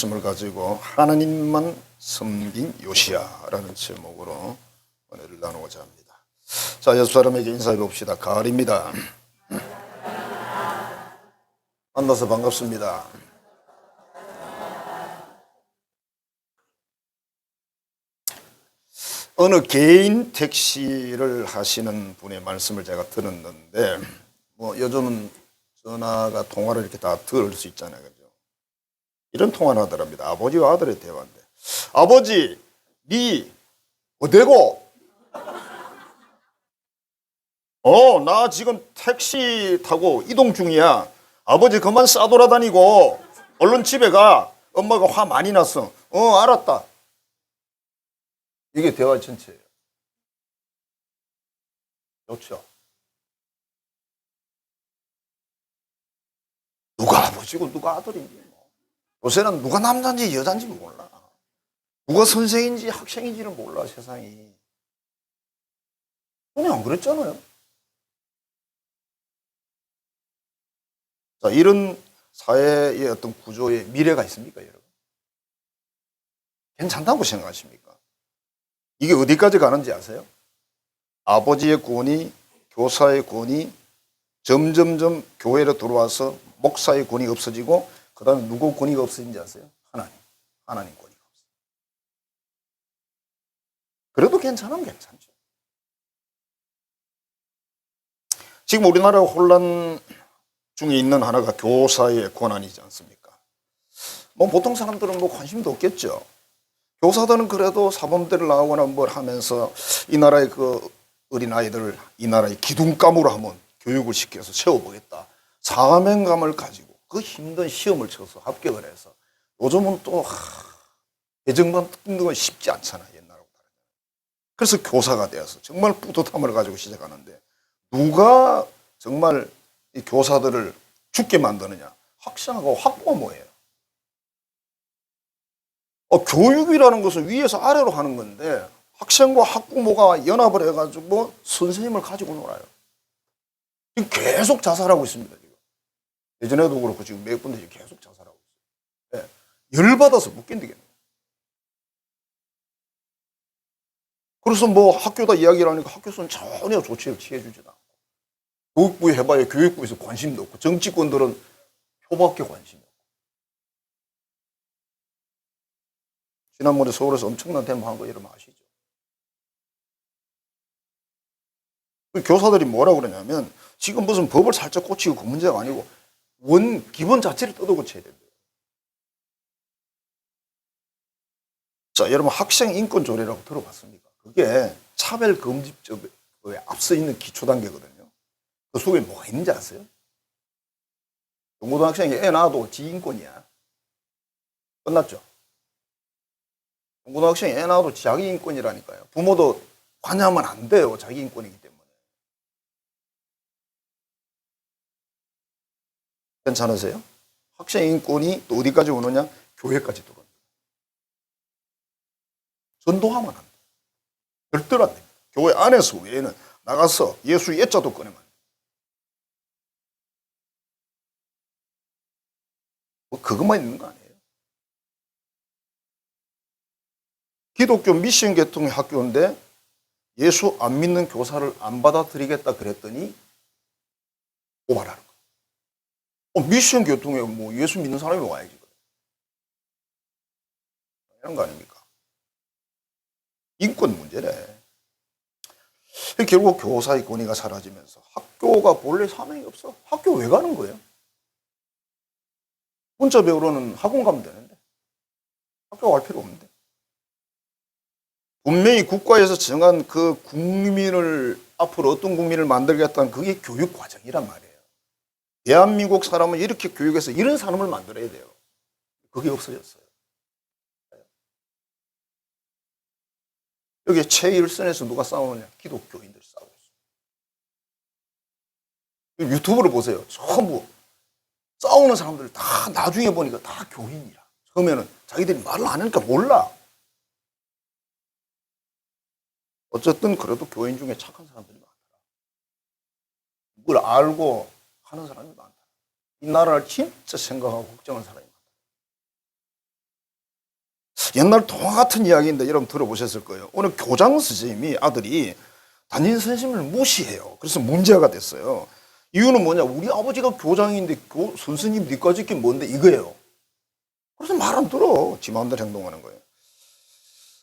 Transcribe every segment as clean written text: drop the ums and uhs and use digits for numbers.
말씀을 가지고 하나님만 섬긴 요시야라는 제목으로 은혜를 나누고자 합니다. 자, 여섯 사람에게 인사해 봅시다. 가을입니다. 만나서 반갑습니다. 어느 개인 택시를 하시는 분의 말씀을 제가 들었는데, 요즘은 전화가 통화를 이렇게 다 들을 수 있잖아요. 그죠? 이런 통화를 하더랍니다. 아버지와 아들의 대화인데, 아버지, 니 어디고? 나 지금 택시 타고 이동 중이야. 아버지 그만 싸돌아다니고 얼른 집에 가. 엄마가 화 많이 났어. 알았다. 이게 대화 전체예요. 좋죠? 누가 아버지고 누가 아들인지 뭐. 요새는 누가 남자인지 여자인지 몰라. 누가 선생인지 학생인지를 몰라, 세상이. 전혀 안 그랬잖아요. 자, 이런 사회의 어떤 구조에 미래가 있습니까, 여러분? 괜찮다고 생각하십니까? 이게 어디까지 가는지 아세요? 아버지의 권위, 교사의 권위, 점점점 교회로 들어와서 목사의 권위가 없어지고, 그 다음에 누구 권위가 없어진지 아세요? 하나님 권위가 없어요. 그래도 괜찮으면 괜찮죠. 지금 우리나라 혼란 중에 있는 하나가 교사의 권한이지 않습니까? 보통 사람들은 관심도 없겠죠. 교사들은 그래도 사범대를 나오거나 뭘 하면서 이 나라의 그 어린아이들을 이 나라의 기둥감으로 한번 교육을 시켜서 세워보겠다. 사명감을 가지고 그 힘든 시험을 쳐서 합격을 해서, 요즘은 또 배정만 뜯는 건 쉽지 않잖아, 옛날하고 다르게. 그래서 교사가 되어서 정말 뿌듯함을 가지고 시작하는데, 누가 정말 이 교사들을 죽게 만드느냐? 학생하고 학부가 뭐예요? 교육이라는 것은 위에서 아래로 하는 건데, 학생과 학부모가 연합을 해가지고 선생님을 가지고 놀아요. 지금 계속 자살하고 있습니다, 지금. 예전에도 그렇고 지금 몇 분들이 계속 자살하고 있어요. 네. 열받아서 못 견디겠네요. 그래서 학교다 이야기를 하니까 학교에서는 전혀 조치를 취해주지도 않고, 교육부에 해봐야 교육부에서 관심도 없고, 정치권들은 표밖에 관심이 없고. 지난번에 서울에서 엄청난 데모한 거 여러분 아시죠? 교사들이 뭐라 그러냐면, 지금 무슨 법을 살짝 고치고 그 문제가 아니고 기본 자체를 뜯어 고쳐야 된대요. 자, 여러분 학생 인권 조례라고 들어봤습니까? 그게 차별금지법에 앞서 있는 기초 단계거든요. 그 속에 뭐가 있는지 아세요? 중고등학생이 애 낳아도 지 인권이야. 끝났죠? 중고등학생이 애 낳아도 자기 인권이라니까요. 부모도 관여하면 안 돼요. 자기 인권이기 때문에. 괜찮으세요? 학생 인권이 또 어디까지 오느냐? 교회까지 들어옵니다. 전도하면 안 돼. 절대로 안 됩니다. 교회 안에서 외에는 나가서 예수 예자도 꺼내면 안 돼. 그것만 있는 거 아니에요? 기독교 미션 계통의 학교인데 예수 안 믿는 교사를 안 받아들이겠다 그랬더니 고발하는 거예요. 미션 계통에 예수 믿는 사람이 와야지. 이런 거 아닙니까? 인권 문제래. 결국 교사의 권위가 사라지면서 학교가 본래 사명이 없어. 학교 왜 가는 거예요? 문자 배우러는 학원 가면 되는데 학교 갈 필요 없는데. 분명히 국가에서 정한 그 국민을, 앞으로 어떤 국민을 만들겠다는 그게 교육 과정이란 말이에요. 대한민국 사람은 이렇게 교육해서 이런 사람을 만들어야 돼요. 그게 없어졌어요. 여기 최일선에서 누가 싸우느냐? 기독교인들이 싸우고 있어요. 유튜브를 보세요. 전부 싸우는 사람들 다 나중에 보니까 다 교인이라. 처음에는 자기들이 말을 안 하니까 몰라. 어쨌든 그래도 교인 중에 착한 사람들이 많더라. 그걸 알고 하는 사람이 많다. 이 나라를 진짜 생각하고 걱정하는 사람이 많다. 옛날 동화 같은 이야기인데 여러분 들어보셨을 거예요. 어느 교장 선생님이 아들이 담임 선생님을 무시해요. 그래서 문제가 됐어요. 이유는 뭐냐? 우리 아버지가 교장인데 선생님 니까지 게 뭔데 이거예요. 그래서 말 안 들어. 지 마음대로 행동하는 거예요.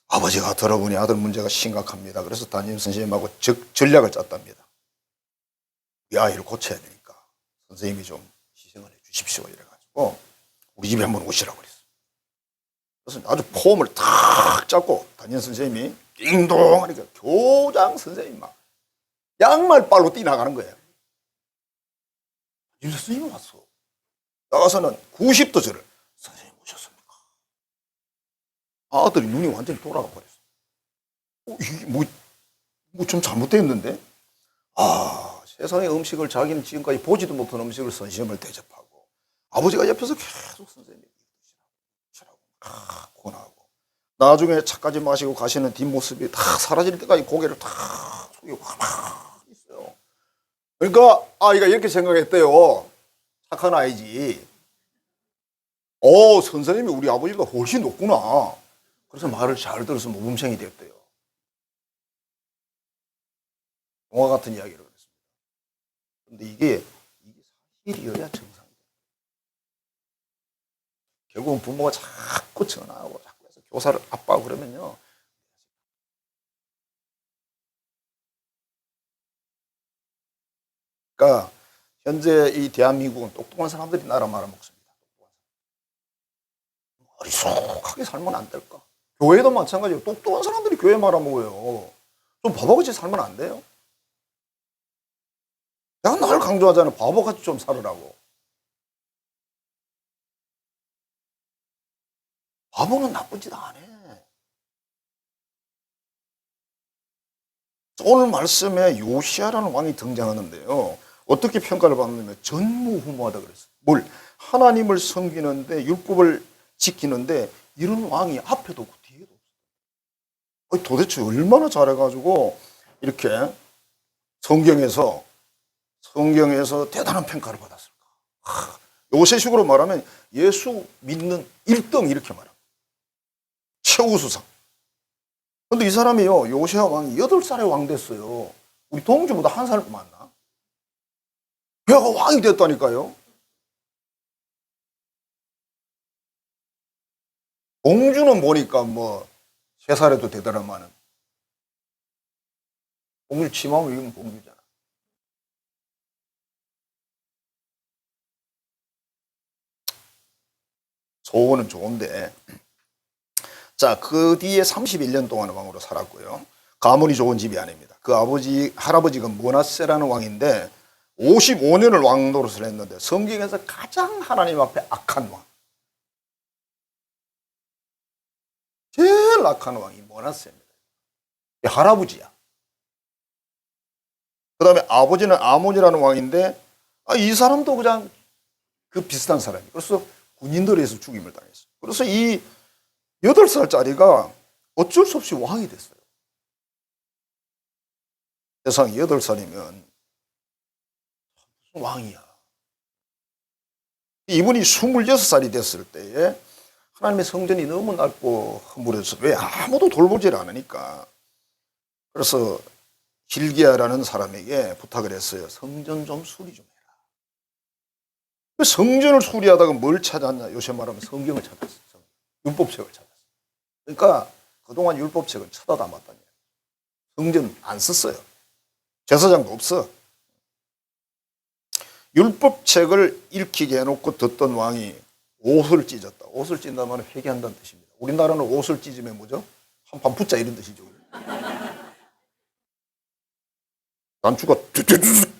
아버지가 들어보니 아들 문제가 심각합니다. 그래서 담임 선생님하고 전략을 짰답니다. 이 아이를 고쳐야 되니까 선생님이 좀 희생을 해 주십시오. 이래가지고 우리 집에 한번 오시라고 그랬어요. 그래서 아주 폼을 탁 잡고 담임 선생님이 띵동 하니까 교장 선생님 막 양말발로 뛰어나가는 거예요. 담임 선생님이 왔어. 나가서는 90도 저를 선생님 오셨습니까? 아들이 눈이 완전히 돌아가 버렸어. 이게 뭐 좀 잘못됐는데? 세상의 음식을 자기는 지금까지 보지도 못한 음식을 선생님을 대접하고 아버지가 옆에서 계속 선생님 권하고 나중에 차까지 마시고 가시는 뒷모습이 다 사라질 때까지 고개를 탁 숙이고 가만히 있어요. 그러니까 아이가 이렇게 생각했대요. 착한 아이지. 선생님이 우리 아버지보다 훨씬 높구나. 그래서 말을 잘 들어서 모범생이 됐대요. 동화 같은 이야기를 그랬습니다. 근데 이게 사실이어야 정상이에요. 결국은 부모가 자꾸 전화하고 자꾸 해서 교사를 아빠하고 그러면요. 그러니까 현재 이 대한민국은 똑똑한 사람들이 나라 말아먹습니다. 어리숙하게 살면 안 될까? 교회도 마찬가지예요. 똑똑한 사람들이 교회 말아먹어요. 좀 바보같이 살면 안 돼요? 내가 늘 강조하잖아요. 바보같이 좀 살으라고. 바보는 나쁜 짓 안 해. 오늘 말씀에 요시야라는 왕이 등장하는데요. 어떻게 평가를 받느냐면 전무후무하다 그랬어요. 뭘? 하나님을 섬기는데 율법을 지키는데 이런 왕이 앞에도 없고 뒤에도 없어요. 도대체 얼마나 잘해가지고 이렇게 성경에서 대단한 평가를 받았을까? 요새식으로 말하면 예수 믿는 1등 이렇게 말합니다. 최우수상. 근데 이 사람이요, 요시야 왕이 8살에 왕 됐어요. 우리 동주보다 1살 많나? 걔가 왕이 됐다니까요. 공주는 보니까 3살에도 되더라마는. 공주 치마면 이건 공주잖아. 소원은 좋은데. 자, 그 뒤에 31년 동안 왕으로 살았고요. 가문이 좋은 집이 아닙니다. 그 할아버지가 므낫세라는 왕인데 55년을 왕 노릇을 했는데 성경에서 가장 하나님 앞에 악한 왕. 제일 악한 왕이 므낫세입니다. 할아버지야. 그 다음에 아버지는 아몬이라는 왕인데 이 사람도 그냥 그 비슷한 사람이에요. 그래서 군인들에 의해서 죽임을 당했어요. 그래서 이 8살짜리가 어쩔 수 없이 왕이 됐어요. 세상에 8살이면 무슨 왕이야. 이분이 26살이 됐을 때에 하나님의 성전이 너무 넓고 허물어서 왜 아무도 돌보질 않으니까 그래서 hil기야라는 사람에게 부탁을 했어요. 성전 좀 수리 좀 해라. 성전을 수리하다가 뭘 찾았냐? 요새 말하면 성경을 찾았어요. 율법책을 찾았어요. 그러니까 그동안 율법책을 쳐다 담았다니. 성전 안 썼어요. 제사장도 없어. 율법책을 읽히게 해놓고 듣던 왕이 옷을 찢었다. 옷을 찢는다면 회개한다는 뜻입니다. 우리나라는 옷을 찢으면 뭐죠? 한판 붙자 이런 뜻이죠. 단추가 뚜뚜뚜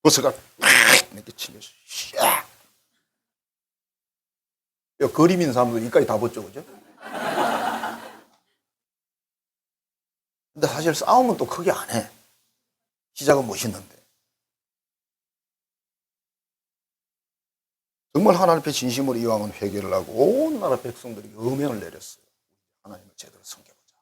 버스가 이렇게 치면서 그림 있는 사람들 이까지 다 벗죠, 그죠? 근데 사실 싸움은 또 크게 안 해. 시작은 멋있는데. 정말 하나님 앞에 진심으로 이왕은 회개를 하고 온 나라 백성들이 음행을 내렸어요. 하나님을 제대로 섬겨보자.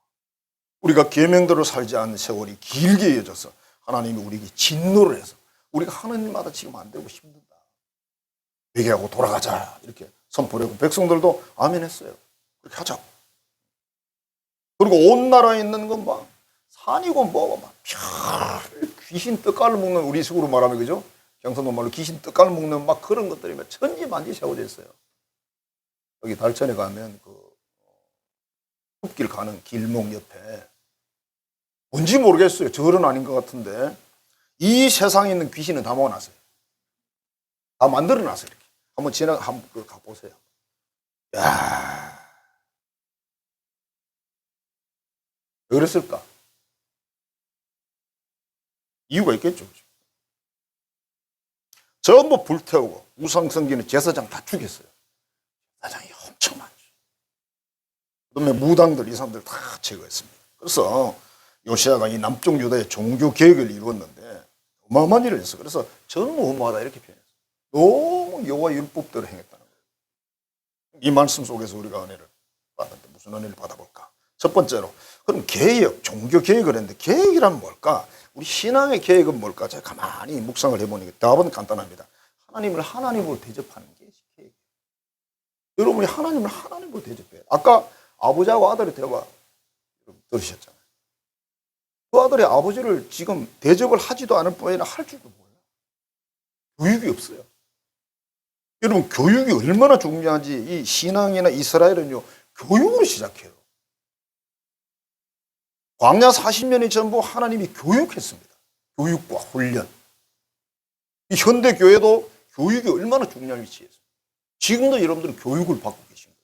우리가 계명대로 살지 않는 세월이 길게 이어져서 하나님이 우리에게 진노를 해서 우리가 하나님마다 지금 안 되고 힘든다. 회개하고 돌아가자 이렇게 선포를 하고 백성들도 아멘 했어요. 그렇게 하자고. 그리고 온 나라에 있는 건 막 산이고 뭐고 막 귀신 떡갈을 먹는, 우리 식으로 말하면 그죠? 경상도 말로 귀신 떡갈을 먹는 막 그런 것들이 막 천지만지 세워져 있어요. 여기 달천에 가면 그 숲길 가는 길목 옆에 뭔지 모르겠어요. 절은 아닌 것 같은데 이 세상에 있는 귀신은 다 모아놨어요. 다 만들어놨어요. 이렇게 한번 한번 가보세요. 야, 왜 그랬을까? 이유가 있겠죠. 전부 불태우고 우상 섬기는 제사장 다 죽였어요. 제사장이 엄청 많죠. 그다음에 무당들, 이 사람들 다 제거했습니다. 그래서 요시아가 이 남쪽 유다의 종교 개혁을 이루었는데 어마어마한 일을 했어요. 그래서 전무후무하다 이렇게 표현했어요. 너무 여호와 율법대로 행했다는 거예요. 이 말씀 속에서 우리가 은혜를 받았는데 무슨 은혜를 받아볼까? 첫 번째로, 그럼 개혁, 종교 개혁을 했는데 개혁이란 뭘까? 우리 신앙의 개혁은 뭘까? 제가 가만히 묵상을 해보니까 답은 간단합니다. 하나님을 하나님으로 대접하는 게 개혁이에요. 여러분이 하나님을 하나님으로 대접해요. 아까 아버지하고 아들의 대화 들으셨잖아요. 그 아들의 아버지를 지금 대접을 하지도 않을 뿐 아니라 할 줄도 몰라요. 교육이 없어요. 여러분, 교육이 얼마나 중요한지 이 신앙이나 이스라엘은요, 교육으로 시작해요. 광야 40년이 전부 하나님이 교육했습니다. 교육과 훈련. 이 현대 교회도 교육이 얼마나 중요한 위치에 있어요. 지금도 여러분들은 교육을 받고 계신 거예요.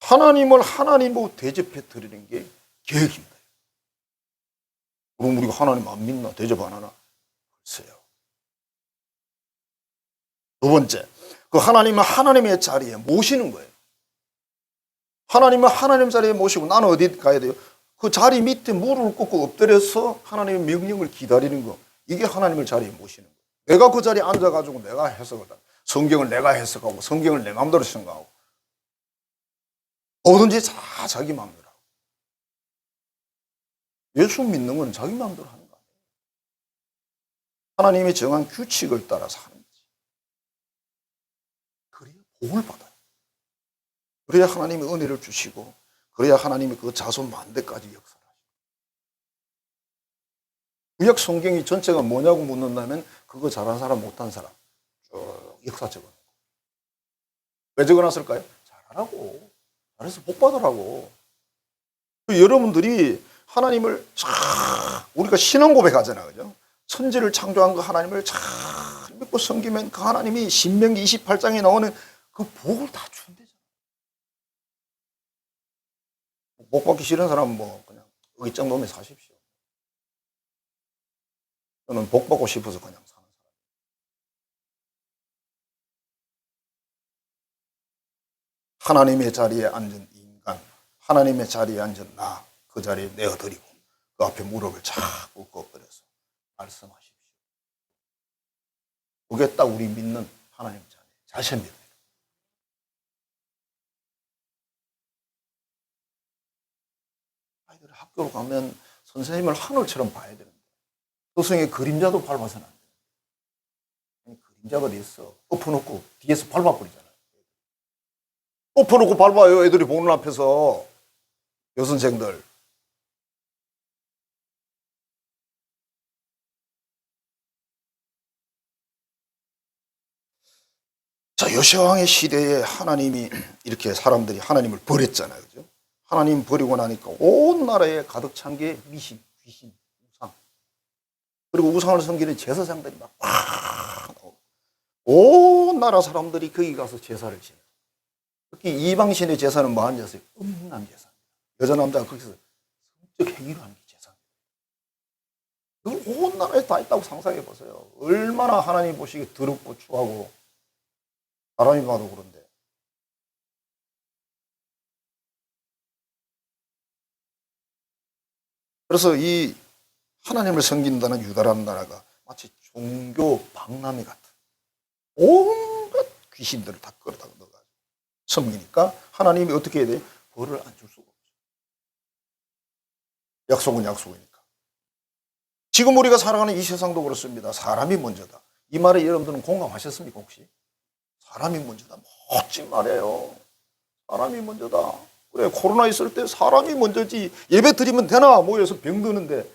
하나님을 하나님으로 대접해 드리는 게 계획입니다. 그럼 우리가 하나님 안 믿나? 대접 안 하나? 글쎄요. 두 번째, 그 하나님은 하나님의 자리에 모시는 거예요. 하나님은 하나님 자리에 모시고 나는 어디 가야 돼요? 그 자리 밑에 무릎을 꿇고 엎드려서 하나님의 명령을 기다리는 거. 이게 하나님을 자리에 모시는 거예요. 내가 그 자리에 앉아가지고 내가 해석을 다, 성경을 내가 해석하고 성경을 내 마음대로 생각하고 뭐든지 다 자기 마음대로 하고. 예수 믿는 건 자기 마음대로 하는 거 아니에요. 하나님이 정한 규칙을 따라서 하는 거지. 그래야 복을 받아요. 그래야 하나님이 은혜를 주시고, 그래야 하나님이 그 자손 만대까지 역사를 하시고. 구약 성경이 전체가 뭐냐고 묻는다면 그거 잘한 사람 못한 사람 쭉 역사 적어놓은 거예요. 왜 적어놨을까요? 잘하라고. 잘해서 복 받으라고. 여러분들이 하나님을 우리가 신앙 고백하잖아요. 그죠? 천지를 창조한 그 하나님을 잘 믿고 섬기면 그 하나님이 신명기 28장에 나오는 그 복을 다 준대잖아요. 복 받기 싫은 사람은 뭐 그냥 의장 놈에 사십시오. 저는 복 받고 싶어서 그냥 사는 사람. 하나님의 자리에 앉은 인간, 하나님의 자리에 앉은 나, 그 자리에 내어드리고 그 앞에 무릎을 착 꿇고 엎드려서 말씀하십시오. 그게 딱 우리 믿는 하나님 자신입니다. 아이들이 학교로 가면 선생님을 하늘처럼 봐야 되는데 스승의 그림자도 밟아서는 안 돼요. 그림자가 어디 있어? 엎어놓고 뒤에서 밟아버리잖아요. 엎어놓고 밟아요. 애들이 보는 앞에서. 여선생들. 자, 요시아 왕의 시대에 하나님이 이렇게 사람들이 하나님을 버렸잖아요. 그죠? 하나님 버리고 나니까 온 나라에 가득 찬 게 미신, 귀신, 우상. 그리고 우상을 섬기는 제사장들이 막 온 나라 사람들이 거기 가서 제사를 지내요. 특히 이방신의 제사는 뭐한 제사예요? 음란 제사. 여자 남자가 거기서 성적 행위를 하는 게 제사입니다. 그걸 온 나라에 다 있다고 상상해 보세요. 얼마나 하나님 보시기에 더럽고 추하고 사람이 봐도 그런데. 그래서 이 하나님을 섬긴다는 유다라는 나라가 마치 종교 박람회 같은 온갖 귀신들을 다 끌어다 넣어가지고 섬기니까 하나님이 어떻게 해야 돼요? 벌을 안 줄 수가 없죠. 약속은 약속이니까. 지금 우리가 살아가는 이 세상도 그렇습니다. 사람이 먼저다. 이 말에 여러분들은 공감하셨습니까 혹시? 사람이 먼저다. 멋진 말이에요. 사람이 먼저다. 그래, 코로나 있을 때 사람이 먼저지. 예배 드리면 되나? 모여서 병드는데.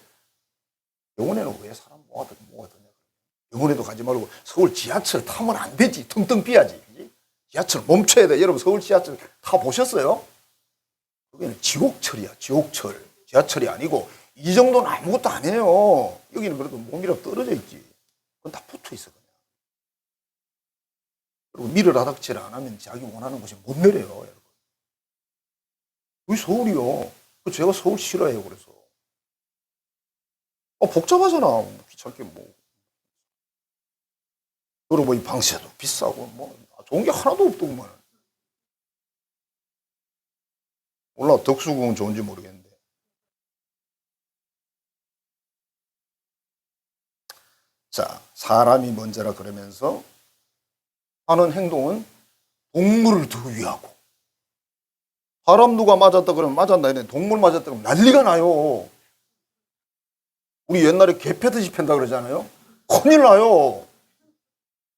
병원에는 왜 사람 모아드냐. 병원에도 가지 말고 서울 지하철 타면 안 되지. 텅텅 비야지. 지하철 멈춰야 돼. 여러분 서울 지하철 타보셨어요? 거기는 지옥철이야. 지옥철. 지하철이 아니고 이 정도는 아무것도 아니에요. 여기는 그래도 몸이라 떨어져 있지. 그건 다 붙어 있어. 그냥. 그리고 밀을 라닥질 안 하면 자기 원하는 곳에 못 내려요. 여러분. 왜 서울이요? 제가 서울 싫어해요. 그래서. 복잡하잖아. 귀찮게 뭐. 그리고 뭐 이 방세도 비싸고 뭐 좋은 게 하나도 없더구만. 몰라 덕수궁은 좋은지 모르겠는데. 자, 사람이 먼저라 그러면서 하는 행동은 동물을 더 위하고. 사람 누가 맞았다 그러면 맞았나 했는데 동물 맞았다 그러면 난리가 나요. 우리 옛날에 개 패듯이 팬다 그러잖아요. 큰일 나요.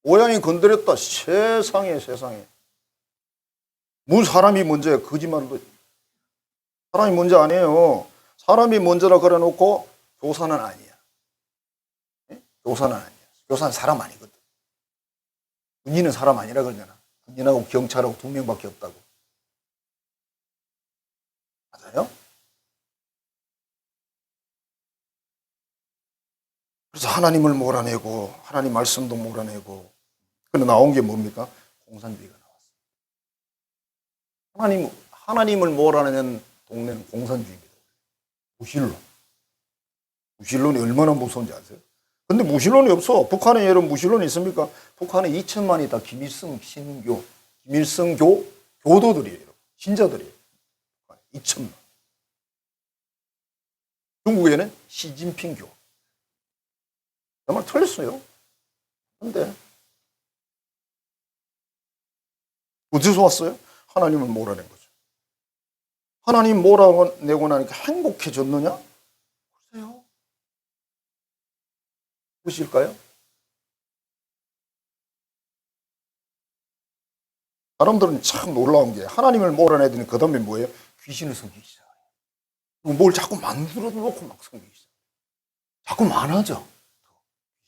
고양이 건드렸다. 세상에. 무슨 사람이 먼저야. 거짓말도. 사람이 먼저 아니에요. 사람이 먼저라 그래놓고 교사는 아니야. 교사는 아니야. 교사는 사람 아니거든. 군인은 사람 아니라 그러잖아. 군인하고 경찰하고 2명밖에 없다고. 맞아요? 그래서 하나님을 몰아내고 하나님 말씀도 몰아내고. 근데 나온 게 뭡니까? 공산주의가 나왔어요. 하나님을 몰아내는 동네는 공산주의입니다. 무신론이 얼마나 무서운지 아세요? 근데 무신론이 없어. 북한에 여러분 무신론이 있습니까? 북한에 2천만이 다 김일성교 교도들이에요. 신자들이에요. 2천만. 중국에는 시진핑교. 정말 틀렸어요. 근데 어디서 왔어요? 하나님을 몰아낸 거죠. 하나님 몰아내고 나니까 행복해졌느냐? 글쎄요. 무엇일까요? 사람들은 참 놀라운 게 하나님을 몰아내더니 그 다음에 뭐예요? 귀신을 섬기기 시작해요. 뭘 자꾸 만들어 놓고 막 섬기기 시작해요. 자꾸 많아져.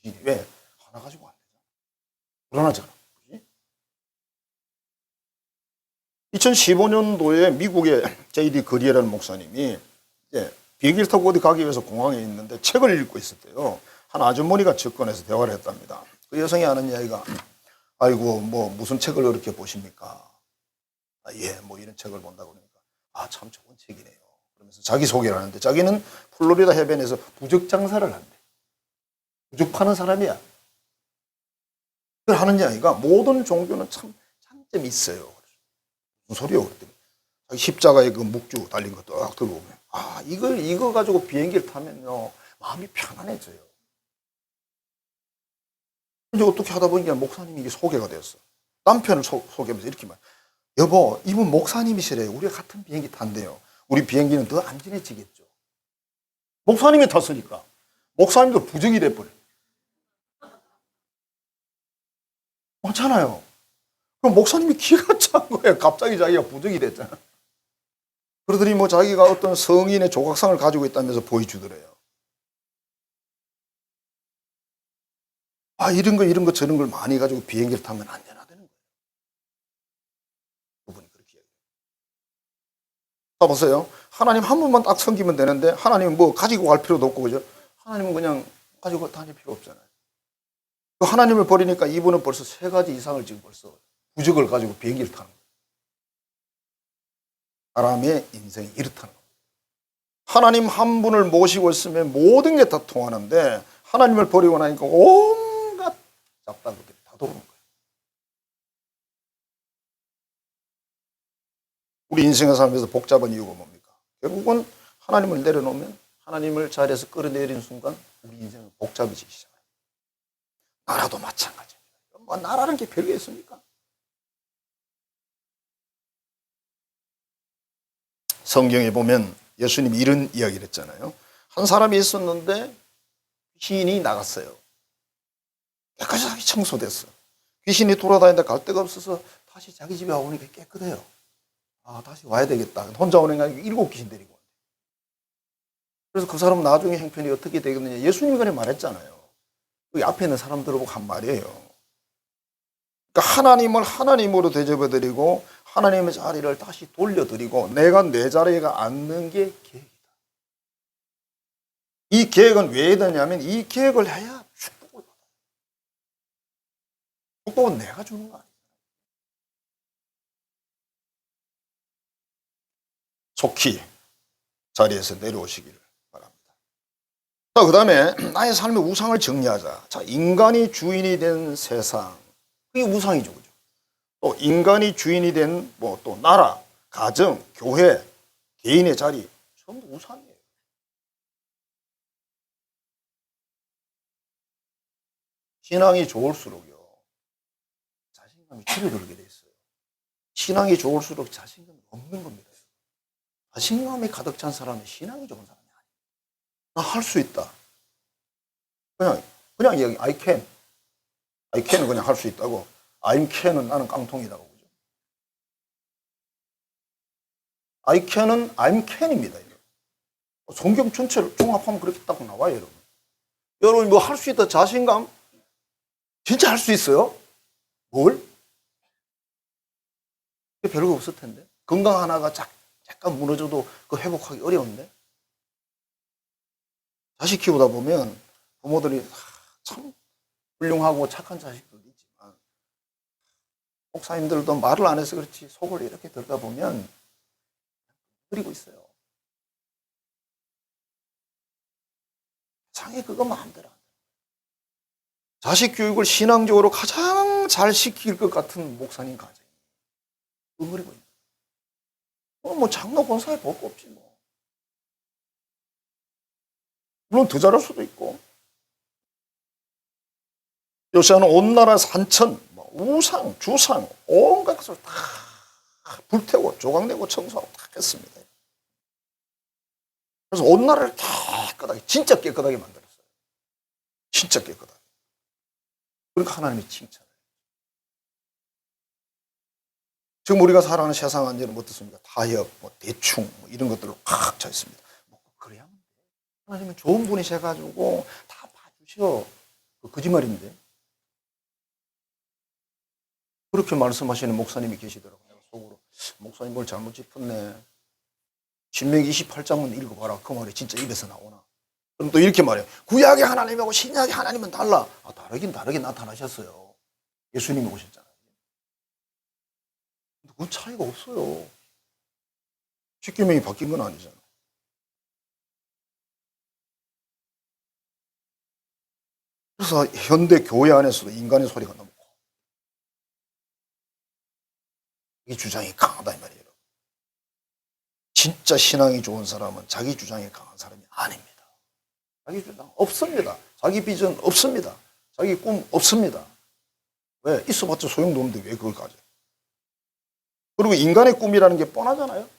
귀신이. 왜? 하나 가지고 안 되잖아. 불안하잖아. 2015년도에 미국의 J.D. 거리에라는 목사님이 비행기를 타고 어디 가기 위해서 공항에 있는데 책을 읽고 있었대요. 한 아주머니가 접근해서 대화를 했답니다. 그 여성이 하는 이야기가 아이고 뭐 무슨 책을 그렇게 보십니까? 뭐 이런 책을 본다고 그러니까 참 좋은 책이네요. 그러면서 자기 소개를 하는데 자기는 플로리다 해변에서 부적 장사를 한대. 부적 파는 사람이야. 그걸 하는 이야기가 모든 종교는 참 장점이 있어요. 무슨 소리요? 그랬더니 십자가에 그 묵주 달린 거 딱 들고 오면 이거 가지고 비행기를 타면요 마음이 편안해져요. 이제 어떻게 하다 보니까 목사님이 이게 소개가 되었어. 남편을 소개하면서 이렇게 말. 여보, 이분 목사님이시래요. 우리가 같은 비행기 탄대요. 우리 비행기는 더 안전해지겠죠. 목사님이 탔으니까. 목사님도 부적이 돼버려. 맞잖아요. 그럼 목사님이 기가 찬 거예요. 갑자기 자기가 부적이 됐잖아. 그러더니 뭐 자기가 어떤 성인의 조각상을 가지고 있다면서 보여주더래요. 이런 거 저런 걸 많이 가지고 비행기를 타면 안전하다는 거예요. 그분이 그렇게 얘기해요. 봐보세요. 하나님 한 분만 딱 섬기면 되는데 하나님은 뭐 가지고 갈 필요도 없고 그죠? 하나님은 그냥 가지고 다닐 필요 없잖아요. 그 하나님을 버리니까 이분은 벌써 3가지 이상을 지금 벌써 부적을 가지고 비행기를 타는 거예요. 사람의 인생이 이렇다는 거예요. 하나님 한 분을 모시고 있으면 모든 게 다 통하는데 하나님을 버리고 나니까 온갖 잡다구들이 다 들어오는 거예요. 우리 인생을 살면서 복잡한 이유가 뭡니까? 결국은 하나님을 내려놓으면 하나님을 자리에서 끌어내리는 순간 우리 인생은 복잡해지기 시작해요. 나라도 마찬가지입니다. 뭐 나라는 게 별게 있습니까? 성경에 보면 예수님이 이런 이야기를 했잖아요. 한 사람이 있었는데 귀신이 나갔어요. 깨끗하게 청소됐어. 귀신이 돌아다니는데 갈 데가 없어서 다시 자기 집에 와보니까 깨끗해요. 아, 다시 와야 되겠다. 혼자 오는 게 아니고 7 귀신 데리고 온대. 그래서 그 사람 나중에 형편이 어떻게 되겠느냐. 예수님이 그래 말했잖아요. 여기 앞에 있는 사람들을 보고 한 말이에요. 그러니까 하나님을 하나님으로 대접해드리고 하나님의 자리를 다시 돌려드리고 내가 내 자리에 앉는 게 계획이다. 이 계획은 왜 해야 되냐면 이 계획을 해야 축복을 받아요. 축복은 내가 주는 거 아니에요. 속히 자리에서 내려오시기를 바랍니다. 자, 그 다음에 나의 삶의 우상을 정리하자. 자, 인간이 주인이 된 세상. 그게 우상이죠. 그죠? 또 인간이 주인이 된 뭐 또 나라, 가정, 교회, 개인의 자리. 전부 우상이에요. 신앙이 좋을수록요. 자신감이 줄어들게 돼 있어요. 신앙이 좋을수록 자신감이 없는 겁니다. 자신감이 가득 찬 사람은 신앙이 좋은 사람이 아니에요. 나 할 수 있다. 그냥 얘기, I can. I can은 그냥 할 수 있다고. I'm can은 나는 깡통이라고. 그죠? I can은 I'm can입니다. 성경 전체를 종합하면 그렇게 딱 나와요, 여러분. 여러분, 뭐 할 수 있다, 자신감? 진짜 할 수 있어요? 뭘? 별거 없을 텐데. 건강 하나가 약간 무너져도 그 회복하기 어려운데. 자식 키우다 보면 부모들이 참 훌륭하고 착한 자식들도 있지만 목사님들도 말을 안 해서 그렇지 속을 이렇게 들다 보면 그리고 있어요. 세상에 그거 마음대로 안 돼. 자식 교육을 신앙적으로 가장 잘 시킬 것 같은 목사님 가정이 그리고 있는. 뭐 장로 권사에 볼 거 없지 뭐. 물론 더 잘할 수도 있고. 요새는 온 나라 산천, 우상, 주상, 온갖 것을 다 불태우고 조각내고 청소하고 다 했습니다. 그래서 온 나라를 깨끗하게, 진짜 깨끗하게 만들었어요. 진짜 깨끗하게. 그러니까 하나님이 칭찬해요. 지금 우리가 살아가는 세상 완전히 어떻습니까? 타협, 대충 이런 것들로 꽉 차 있습니다. 그래야 하나님은 좋은 분이셔가지고 다 봐주셔. 거짓말인데. 그렇게 말씀하시는 목사님이 계시더라고요. 내가 속으로 목사님 뭘 잘못 짚었네. 신명기 28장은 읽어봐라. 그 말이 진짜 입에서 나오나. 그럼 또 이렇게 말해요. 구약의 하나님하고 신약의 하나님은 달라. 다르긴 다르게 나타나셨어요. 예수님이 오셨잖아요. 근데 그 차이가 없어요. 십계명이 바뀐 건 아니잖아. 그래서 현대 교회 안에서도 인간의 소리가 너무 커. 이 주장이 강하다 이 말이에요. 진짜 신앙이 좋은 사람은 자기 주장이 강한 사람이 아닙니다. 자기 주장 없습니다. 자기 비전 없습니다. 자기 꿈 없습니다. 왜? 있어봤자 소용도 없는데 왜 그걸 가져? 그리고 인간의 꿈이라는 게 뻔하잖아요.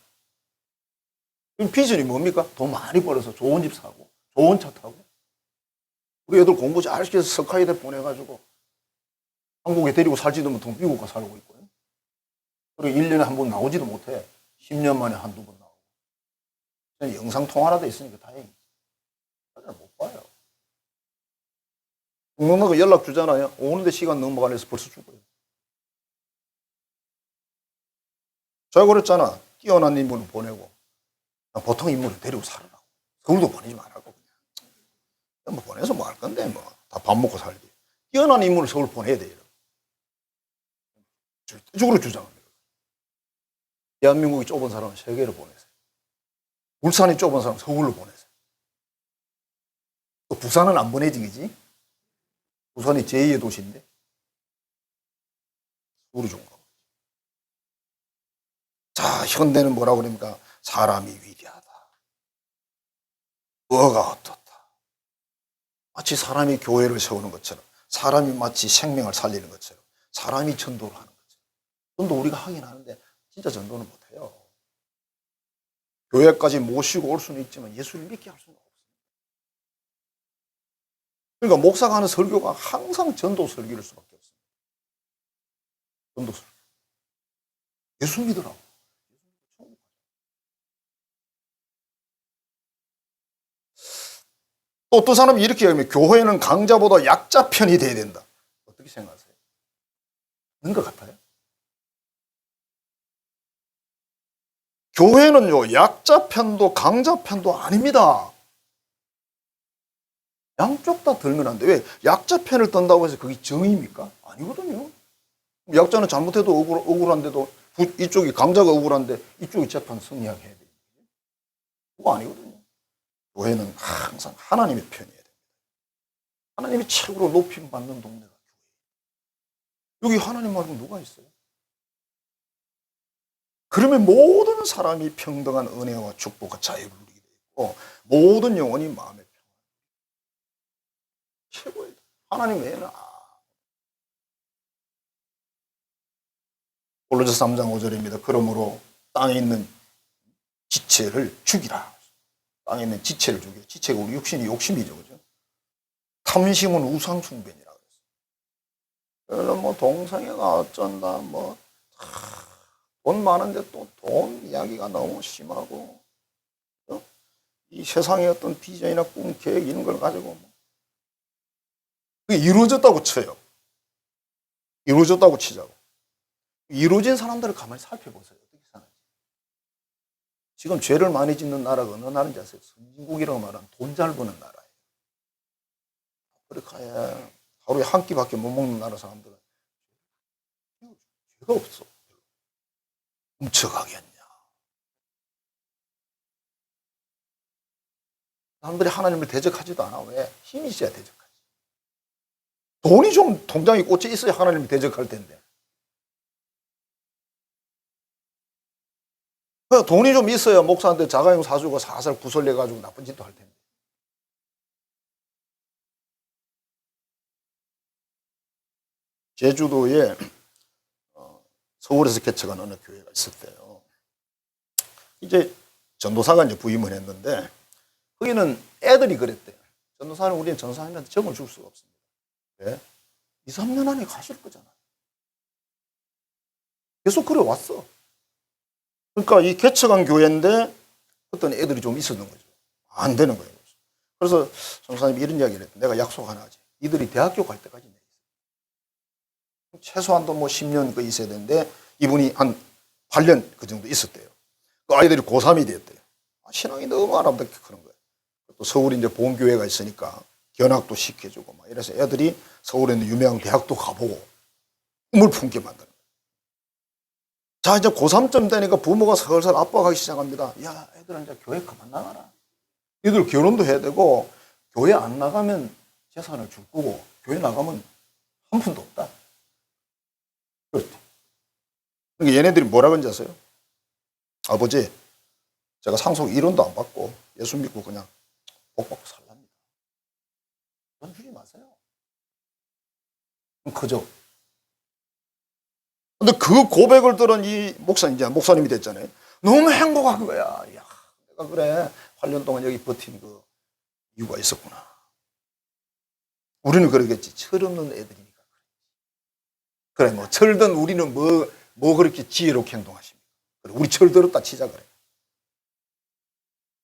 그럼 비전이 뭡니까? 돈 많이 벌어서 좋은 집 사고 좋은 차 타고 우리 애들 공부 잘 시켜서 석하이대 보내가지고 한국에 데리고 살지도 못하고 미국 가 살고 있고요. 그리고 1년에 한 번 나오지도 못해. 10년 만에 한두 번 나오고. 영상통화라도 있으니까 다행이지. 못 봐요. 누나가 연락 주잖아요. 오는데 시간 넘어가면서 벌써 죽어요. 제가 그랬잖아. 뛰어난 인물을 보내고 보통 인물을 데리고 살으라고. 서울도 보내지 말라고. 그냥 뭐 보내서 뭐 할 건데 뭐 다 밥 먹고 살지. 뛰어난 인물을 서울 보내야 돼요. 절대적으로 주장합니다. 대한민국이 좁은 사람은 세계로 보내세요. 울산이 좁은 사람은 서울로 보내세요. 또 부산은 안 보내지, 그지? 부산이 제2의 도시인데 서울이 좋은 거. 자, 현대는 뭐라고 그럽니까? 사람이 위대하다. 뭐가 어떻다. 마치 사람이 교회를 세우는 것처럼, 사람이 마치 생명을 살리는 것처럼, 사람이 전도를 하는 것처럼. 전도 우리가 하긴 하는데 진짜 전도는 못해요. 교회까지 모시고 올 수는 있지만 예수를 믿게 할 수는 없어요. 그러니까 목사가 하는 설교가 항상 전도 설교일 수밖에 없어요. 전도서. 예수 믿으라고. 또 어떤 사람이 이렇게 얘기하면 교회는 강자보다 약자 편이 돼야 된다. 어떻게 생각하세요? 있는 것 같아요? 교회는요, 약자 편도 강자 편도 아닙니다. 양쪽 다 들면 안 돼. 왜? 약자 편을 떤다고 해서 그게 정의입니까? 아니거든요. 약자는 잘못해도 억울한데도 이쪽이 강자가 억울한데 이쪽이 재판 승리하게 해야 돼요. 그거 아니거든요. 교회는 항상 하나님의 편이어야 됩니다. 하나님이 최고로 높임 받는 동네가 교회. 여기 하나님 말고 누가 있어요? 그러면 모든 사람이 평등한 은혜와 축복과 자유를 누리게 되고 모든 영혼이 마음의 평안. 최고예요. 하나님 외에는 골로새서 3장 5절입니다. 그러므로 땅에 있는 지체를 죽이라. 땅에 있는 지체를 죽이라. 지체가 우리 육신이 욕심이죠. 그죠? 탐심은 우상 숭배니라 그랬어요. 뭐 동성애가 어쩐다 뭐 돈 많은데 또 돈 이야기가 너무 심하고 이 세상의 어떤 비전이나 꿈, 계획 이런 걸 가지고 그게 이루어졌다고 쳐요. 이루어졌다고 치자고. 이루어진 사람들을 가만히 살펴보세요. 어떻게 사는지. 지금 죄를 많이 짓는 나라가 어느 나라인지 아세요? 선진국이라고 말하는 돈 잘 버는 나라예요. 아프리카에 하루에 한 끼밖에 못 먹는 나라 사람들은 죄가 없어. 훔쳐가겠냐. 사람들이 하나님을 대적하지도 않아. 왜? 힘이 있어야 대적하지. 돈이 좀 통장에 꽂혀 있어야 하나님을 대적할 텐데. 돈이 좀 있어야 목사한테 자가용 사주고 사살 구설내가지고 나쁜 짓도 할 텐데. 제주도에 서울에서 개척한 어느 교회가 있었대요. 이제 전도사가 이제 부임을 했는데 거기는 애들이 그랬대요. 전도사는 우리는 전도사님한테 점을 줄 수가 없습니다. 왜? 2, 3년 안에 가실 거잖아요. 계속 그래 왔어. 그러니까 이 개척한 교회인데 어떤 애들이 좀 있었는 거죠. 안 되는 거예요. 그래서 전도사님이 이런 이야기를 했대요. 내가 약속 하나 하지. 이들이 대학교 갈 때까지 내가 있어요. 최소한도 뭐 10년 그 있어야 되는데 이분이 한 8년 그 정도 있었대요. 그 아이들이 고3이 됐대요. 신앙이 너무 아름답게 크는 거예요. 또 서울에 이제 본교회가 있으니까 견학도 시켜주고 막 이래서 애들이 서울에 있는 유명한 대학도 가보고 꿈을 품게 만드는 거예요. 자, 이제 고3쯤 되니까 부모가 슬슬 압박하기 시작합니다. 야, 애들은 이제 교회 그만 나가라. 얘들 결혼도 해야 되고 교회 안 나가면 재산을 줄 거고 교회 나가면 한 푼도 없다. 그렇지. 그러니까 얘네들이 뭐라 그런지 아세요? 아버지, 제가 상속 1원도 안 받고 예수 믿고 그냥 복 받고 살랍니다. 돈 주지 마세요. 그죠? 근데 그 고백을 들은 이 목사님이 됐잖아요. 너무 행복한 거야. 야, 내가 그래. 8년 동안 여기 버틴 그 이유가 있었구나. 우리는 그러겠지. 철없는 애들이니까. 그래, 뭐, 철든 우리는 뭐 그렇게 지혜롭게 행동하십니까? 그래, 우리 철들었다 치자, 그래.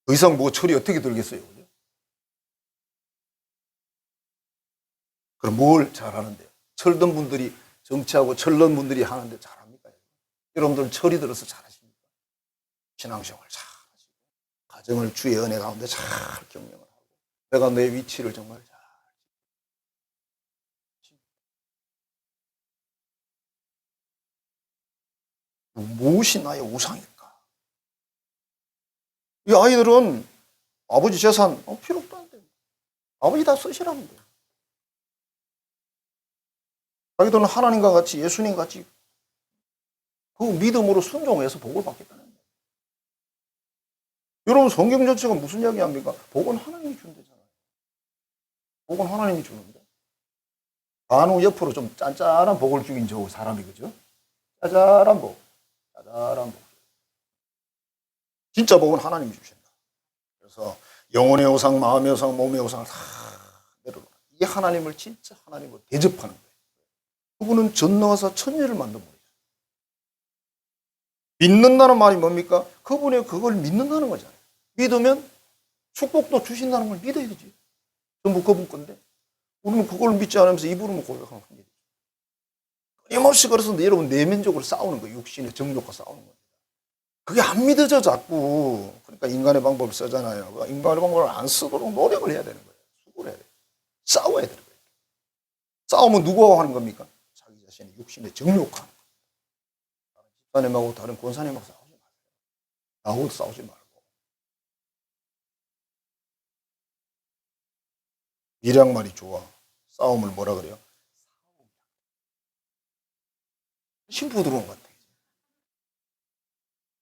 더 이상 뭐 철이 어떻게 들겠어요? 그죠? 그럼 뭘 잘하는데요? 철든 분들이 정치하고 철든 분들이 하는데 잘합니까? 여러분들 철이 들어서 잘하십니까? 신앙생활 잘하시고 가정을 주의 은혜 가운데 잘 경영을 하고 내가 내 위치를 정말 잘 무엇이 나의 우상일까? 이 아이들은 아버지 재산 필요 없도 안 돼. 아버지 다 쓰시라는 거예요. 자기들은 하나님과 같이 예수님 같이 그 믿음으로 순종해서 복을 받겠다는 거예요. 여러분 성경 전체가 무슨 이야기합니까? 복은 하나님이 준대잖아요. 복은 하나님이 주는데 간혹 옆으로 좀 짠짠한 복을 주긴 저 사람이 그죠? 짜잘한 복, 짜잘한 복. 진짜 복은 하나님이 주신다. 그래서 영혼의 우상, 마음의 우상, 몸의 우상을 다 내려놓아. 이 하나님을 진짜 하나님으로 대접하는 거예요. 그분은 전능하사 천지를 만든 분이죠. 믿는다는 말이 뭡니까? 그분이 그걸 믿는다는 거잖아요. 믿으면 축복도 주신다는 걸 믿어야 되지. 전부 그분 건데. 우리는 그걸 믿지 않으면서 입으로만 고백하는 겁니다. 끊임없이 그래서 여러분 내면적으로 싸우는 거예요. 육신의 정욕과 싸우는 거예요. 그게 안 믿어져 자꾸. 그러니까 인간의 방법을 쓰잖아요. 인간의 방법을 안 쓰도록 노력을 해야 되는 거예요. 수고를 해야 돼요. 싸워야 되는 거예요. 싸움은 누구하고 하는 겁니까? 자기 자신의 육신의 정욕하는 거예요. 집사님하고 다른 권사님하고 싸우지 말고. 나하고도 싸우지 말고. 미량 말이 좋아. 싸움을 뭐라 그래요? 신부 들어온 것 같아.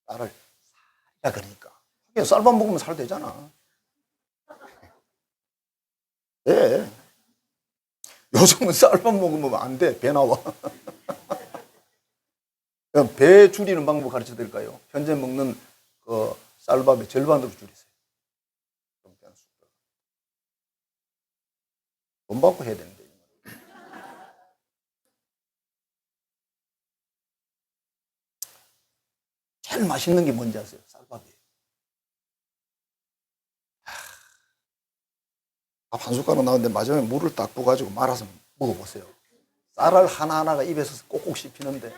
쌀을 살이라 그러니까. 쌀밥 먹으면 살 되잖아. 네. 요즘은 쌀밥 먹으면 안 돼. 배 나와. 그럼 배 줄이는 방법 가르쳐 드릴까요? 현재 먹는 그 쌀밥의 절반으로 줄이세요. 돈 받고 해야 되는데. 제일 맛있는 게 뭔지 아세요? 쌀밥이에요. 밥 한 숟가락 나오는데 마지막에 물을 딱 부어가지고 말아서 먹어보세요. 쌀알 하나하나가 입에서 꼭꼭 씹히는데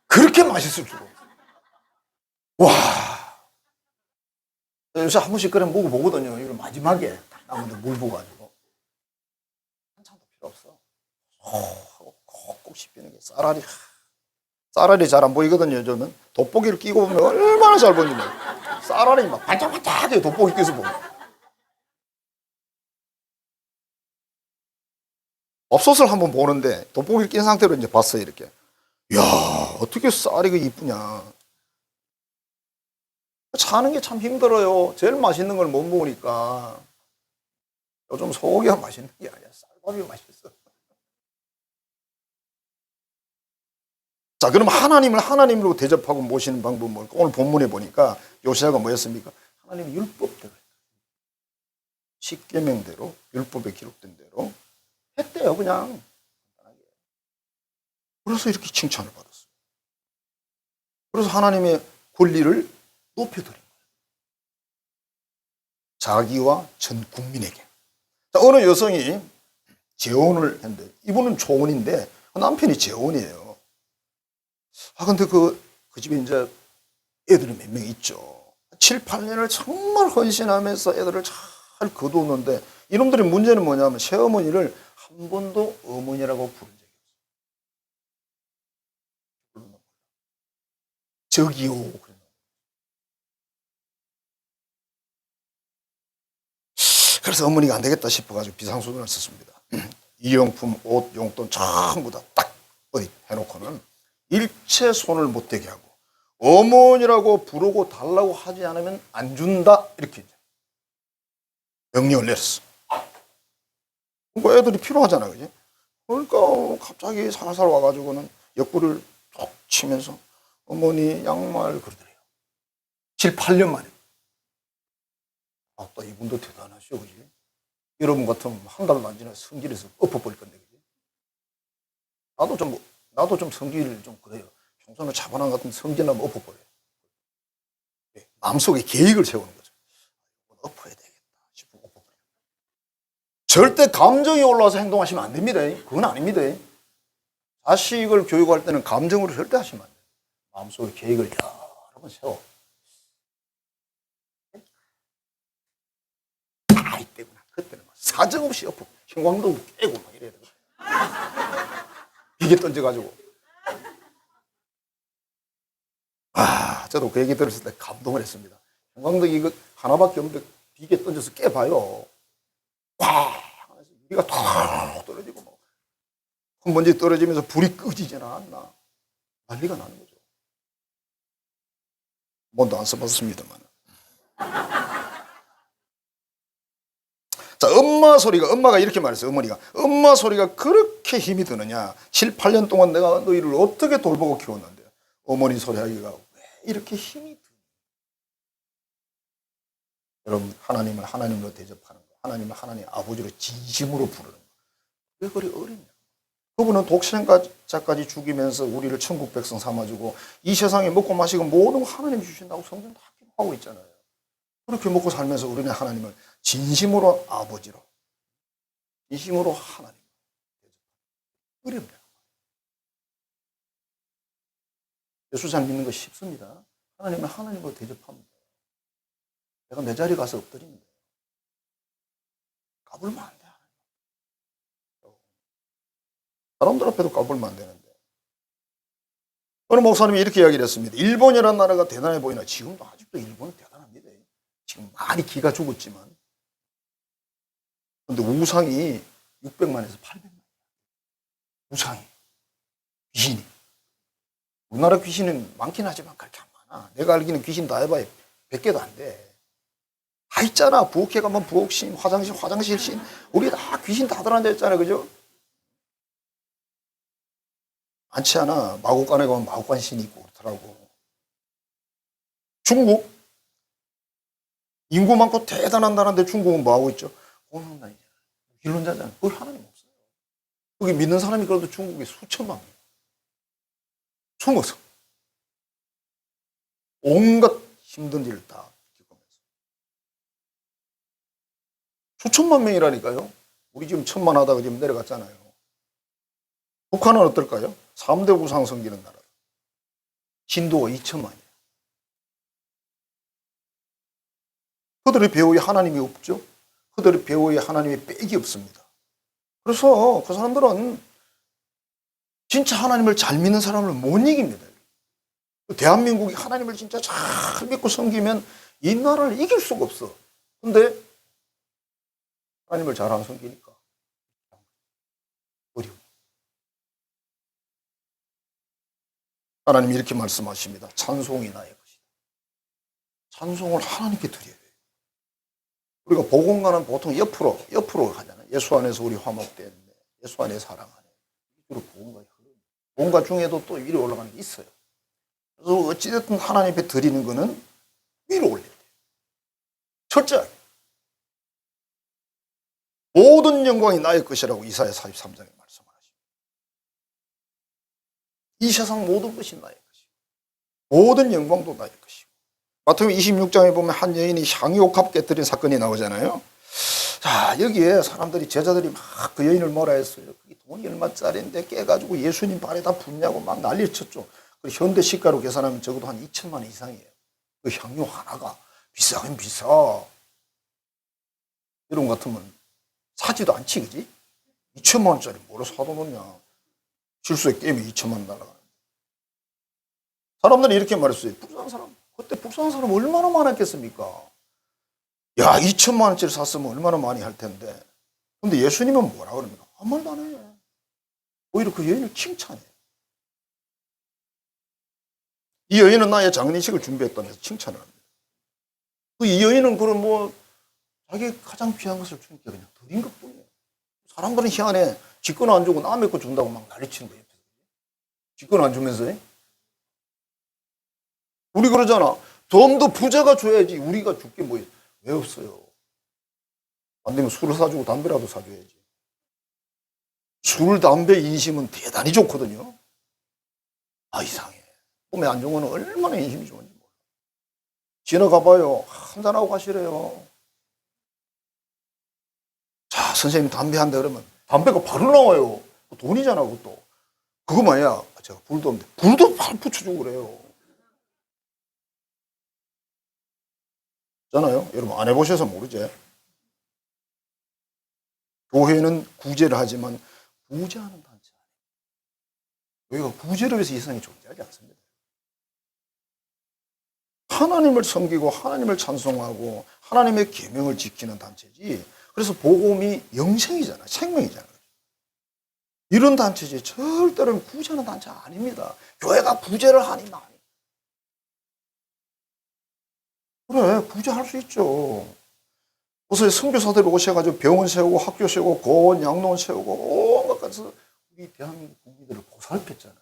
그렇게 맛있을 줄 없어요. 와. 요새 한 번씩 그래 먹어보거든요. 이걸 마지막에 딱 남은데 물 부어가지고. 한참도 필요 없어. 하고 꼭꼭 씹히는 게 쌀알이. 쌀알이 잘 안 보이거든요. 저는 돋보기를 끼고 보면 얼마나 잘 보이는지. 쌀알이 막 반짝반짝하게 돋보기 껴서 보면. 밥솥을 한번 보는데 돋보기를 낀 상태로 이제 봤어요. 이렇게. 야, 어떻게 쌀이 그 이쁘냐. 사는 게 참 힘들어요. 제일 맛있는 걸 못 먹으니까. 요즘 소고기가 맛있는 게 아니야. 쌀밥이 맛있어. 자, 그럼 하나님을 하나님으로 대접하고 모시는 방법은 뭘까? 오늘 본문에 보니까 요시야가 뭐였습니까? 하나님의 율법대로, 십계명대로, 율법에 기록된 대로 했대요, 그냥. 그래서 이렇게 칭찬을 받았어요. 그래서 하나님의 권리를 높여드린 거예요. 자기와 전 국민에게. 자, 어느 여성이 재혼을 했는데, 이분은 초혼인데 남편이 재혼이에요. 근데 그 집에 이제 애들이 몇 명 있죠. 7, 8년을 정말 헌신하면서 애들을 잘 거두었는데, 이놈들의 문제는 뭐냐면 새어머니를 한 번도 어머니라고 부른 적이 없어요. 저기요. 그래서 어머니가 안 되겠다 싶어가지고 비상소견을 썼습니다. 이용품, 옷, 용돈 전부 다 딱 어디 해놓고는 일체 손을 못 대게 하고 어머니라고 부르고 달라고 하지 않으면 안 준다 이렇게 명령을 내렸어. 뭐 애들이 필요하잖아, 그지? 그러니까 갑자기 살살 와가지고는 옆구리를 툭 치면서 어머니 양말 그러더래요. 7, 8년 만에. 아따, 이분도 대단하시오, 그지? 여러분 같으면 한 달도 안 지나 성질에서 엎어버릴 건데, 그지? 나도 좀 성질 좀 그래요. 평소에 차분한 같은 성질 나면 엎어버려요. 마음속에 계획을 세우는 거죠. 엎어야 되겠다 싶으면 엎어버려요. 절대 감정이 올라와서 행동하시면 안 됩니다. 그건 아닙니다. 자식을 교육할 때는 감정으로 절대 하시면 안 돼요. 마음속에 계획을 여러 번 세워. 다 이때구나. 그때는 사정없이 엎어. 형광도 깨고 막 이래야 되고. 비계 던져가지고. 저도 그 얘기 들었을 때 감동을 했습니다. 형광등 이거 하나밖에 없는데 비계 던져서 깨봐요. 와! 비가 탁 떨어지고 뭐. 흙먼지 떨어지면서 불이 꺼지지는 않나. 난리가 나는 거죠. 한 번도 안 써봤습니다만. 자, 엄마가 이렇게 말했어요. 어머니가. 엄마 소리가 그렇게 힘이 드느냐. 7, 8년 동안 내가 너희를 어떻게 돌보고 키웠는데. 어머니 소리 하기가 왜 이렇게 힘이 드냐. 여러분, 하나님을 하나님으로 대접하는 거. 하나님을 하나님 아버지로 진심으로 부르는 거. 왜 그리 어렵냐. 그분은 독생자까지 죽이면서 우리를 천국 백성 삼아주고 이 세상에 먹고 마시고 모든 거 하나님 주신다고 성경 다 기록하고 있잖아요. 그렇게 먹고 살면서 우리는 하나님을 진심으로 아버지로, 진심으로 하나님 어렵네요. 예수 잘 믿는 거 쉽습니다. 하나님은 하나님으로 대접합니다. 내가 내 자리 가서 엎드립니다. 까불면 안 돼. 사람들 앞에도 까불면 안 되는데. 어느 목사님이 이렇게 이야기를 했습니다. 일본이라는 나라가 대단해 보이나 지금도 아직도 일본은 대단합니다. 지금 많이 기가 죽었지만. 그런데 우상이 600만에서 800만. 우상이. 귀신이. 우리나라 귀신은 많긴 하지만 그렇게 안 많아. 내가 알기는 귀신 다 해봐야 100개도 안 돼. 다 있잖아. 부엌에 가면 부엌신, 화장실신. 우리 다 귀신 다 들어앉아 있잖아. 그죠? 많지 않아. 마곡간에 가면 마곡간 신이 있고 그렇더라고. 중국? 인구 많고 대단한 나라인데 중국은 뭐 하고 있죠? 공산당이잖아. 빌론자잖아. 거기 하나님 없어요. 거기 믿는 사람이 그래도 중국에 수천만 명. 숨어서. 온갖 힘든 일을 다 겪으면서. 수천만 명이라니까요. 우리 지금 천만 하다가 지금 내려갔잖아요. 북한은 어떨까요? 3대 우상 섬기는 나라. 신도가 2천만이에요. 그들의 배후에 하나님이 없죠. 그들의 배후에 하나님의 빽이 없습니다. 그래서 그 사람들은 진짜 하나님을 잘 믿는 사람을 못 이깁니다. 대한민국이 하나님을 진짜 잘 믿고 섬기면 이 나라를 이길 수가 없어. 근데 하나님을 잘 안 섬기니까 어려워. 하나님이 이렇게 말씀하십니다. 찬송이 나의 것이다. 찬송을 하나님께 드려야 돼요. 우리가 복음가는 보통 옆으로 가잖아요. 예수 안에서 우리 화목되었네. 예수 안에 사랑하네. 이로 복음가에 흐르는. 복음가 중에도 또 위로 올라가는 게 있어요. 그래서 어찌됐든 하나님 앞에 드리는 거는 위로 올려야 돼요. 철저하게. 모든 영광이 나의 것이라고 이사야 43장에 말씀하십니다. 이 세상 모든 것이 나의 것이고 모든 영광도 나의 것이고. 마태복음 26장에 보면 한 여인이 향유옥합 깨뜨린 사건이 나오잖아요. 자, 여기에 사람들이 제자들이 막 그 여인을 뭐라 했어요. 그게 돈이 얼마짜리인데 깨가지고 예수님 발에다 붓냐고 막 난리를 쳤죠. 현대 시가로 계산하면 적어도 한 2천만 원 이상이에요. 그 향유 하나가 비싸긴 비싸. 이런 것 같으면 사지도 않지, 그지? 2천만 원짜리 뭐로 사다 놓냐. 실수에 게임이 2천만 원 날아가는데. 사람들이 이렇게 말했어요. 북한 사람, 그때 북한 사람 얼마나 많았겠습니까? 야, 2천만 원짜리 샀으면 얼마나 많이 할 텐데. 근데 예수님은 뭐라 그럽니까? 아무 말도 안 해. 오히려 그 여인을 칭찬해. 이 여인은 나의 장례식을 준비했다면서 칭찬을 합니다. 이 여인은 그럼 뭐 자기 가장 귀한 것을 주니까 그냥 드린 것 뿐이에요. 사람들은 희한해. 지권 안 주고 남의 거 준다고 막 난리치는 거예요. 지권 안 주면서. 우리 그러잖아. 좀 더 부자가 줘야지. 우리가 줄 게 뭐 왜 없어요? 안 되면 술을 사주고 담배라도 사줘야지. 술, 담배, 인심은 대단히 좋거든요. 아, 이상해. 몸에 안 좋은 거는 얼마나 인심이 좋은지 몰라. 지나가봐요. 한잔하고 가시래요. 자, 선생님 담배 한다 그러면 담배가 바로 나와요. 돈이잖아, 그것도. 그거 뭐야? 제가 불도 없는데 불도 바로 붙여주고 그래요. 있잖아요. 여러분 안 해보셔서 모르지. 교회는 구제를 하지만 구제하는 단체 아니에요. 교회가 구제를 위해서 이 세상에 존재하지 않습니다. 하나님을 섬기고 하나님을 찬송하고 하나님의 계명을 지키는 단체지. 그래서 복음이 영생이잖아. 생명이잖아. 이런 단체지 절대로 구제하는 단체 아닙니다. 교회가 구제를 하니 많이. 그래, 구제할 수 있죠. 그래서 선교사들 오셔가지고 병원 세우고 학교 세우고 고원 양로원 세우고 온갖 것에서 우리 대한민국 국민들을 보살폈잖아요.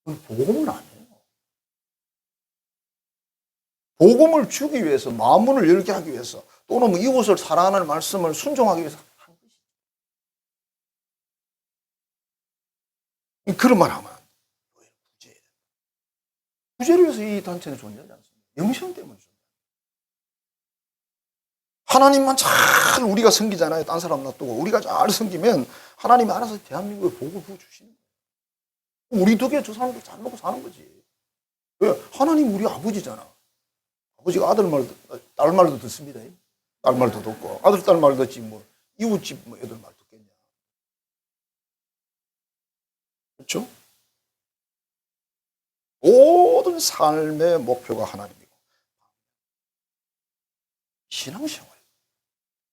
그건 복음은 아니에요. 복음을 주기 위해서 마음문을 열게 하기 위해서 또는 뭐 이웃을 사랑하는 말씀을 순종하기 위해서 한 것이죠. 그런 말 하면 구제를 위해서 이 단체는 존재하지 않습니다. 영생 때문에 존재합니다. 하나님만 잘 우리가 섬기잖아요. 딴 사람 놔두고. 우리가 잘 섬기면 하나님이 알아서 대한민국에 복을 부어주시는 거예요. 우리 덕에 저 사람들 잘 먹고 사는 거지. 왜? 하나님 우리 아버지잖아. 아버지가 아들 말, 딸 말도 듣습니다. 딸 말도 듣고. 아들, 딸 말 듣지 뭐 이웃집 뭐 애들 말 듣겠냐. 그렇죠? 모든 삶의 목표가 하나님이고 신앙생활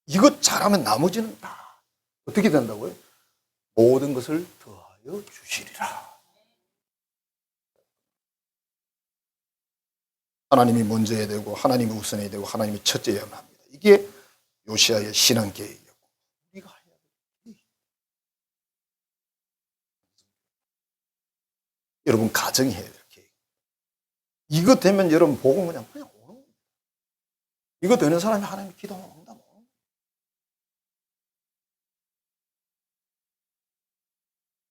이것 잘하면 나머지는 다 어떻게 된다고요? 모든 것을 더하여 주시리라. 하나님이 먼저야 되고 하나님이 우선해야 되고 하나님이 첫째여야만 합니다. 이게 요시야의 신앙 계획이었고 우리가 해야 돼. 여러분 가정이 해야 될 계획. 이거 되면 여러분 복은 그냥 오는 겁니다. 이거 되는 사람이 하나님 기도하면 온다.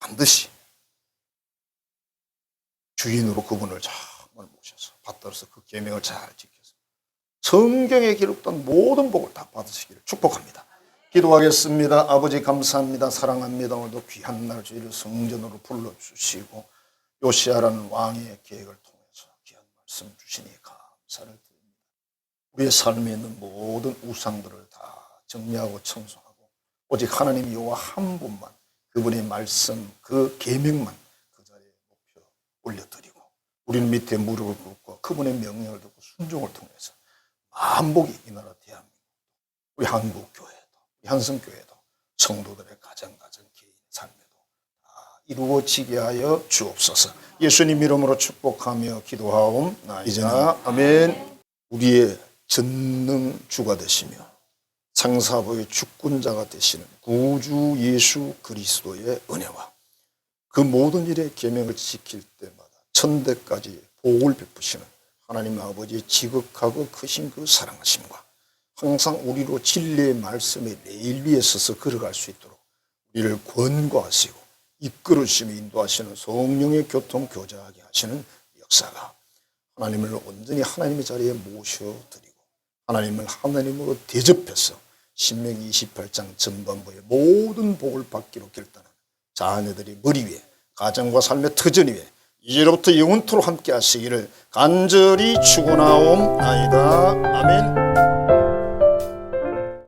반드시 주인으로 그분을 정말 모셔서 받들어서 그 계명을 잘 지켜서 성경에 기록된 모든 복을 다 받으시기를 축복합니다. 기도하겠습니다. 아버지 감사합니다. 사랑합니다. 오늘도 귀한 날 저희를 성전으로 불러주시고 요시야라는 왕의 계획을 통해서 귀한 말씀 주시니 감사를 드립니다. 우리의 삶에 있는 모든 우상들을 다 정리하고 청소하고 오직 하나님 여호와 한 분만 그분의 말씀 그 계명만 그 자리에 높여 올려드리고 우리는 밑에 무릎을 꿇고 그분의 명령을 듣고 순종을 통해서 만복이 이 나라 대한민국 우리 한국교회도 우리 한성교회도 성도들의 가정 개인 삶에도 다 이루어지게 하여 주옵소서. 예수님 이름으로 축복하며 기도하옵나이다. 아멘. 우리의 전능주가 되시며 상사부의 주권자가 되시는 구주 예수 그리스도의 은혜와 그 모든 일의 계명을 지킬 때마다 천대까지 복을 베푸시는 하나님 아버지의 지극하고 크신 그 사랑하심과 항상 우리로 진리의 말씀의 레일 위에 서서 걸어갈 수 있도록 우리를 권고하시고 이끌으시며 인도하시는 성령의 교통 교제하게 하시는 역사가 하나님을 온전히 하나님의 자리에 모셔드리고 하나님을 하나님으로 대접해서 신명기 28장 전반부의 모든 복을 받기로 결단한 자녀들이 머리 위에 가정과 삶의 터전 위에 이제로부터 영원토록 함께 하시기를 간절히 축원하옵나이다. 아멘.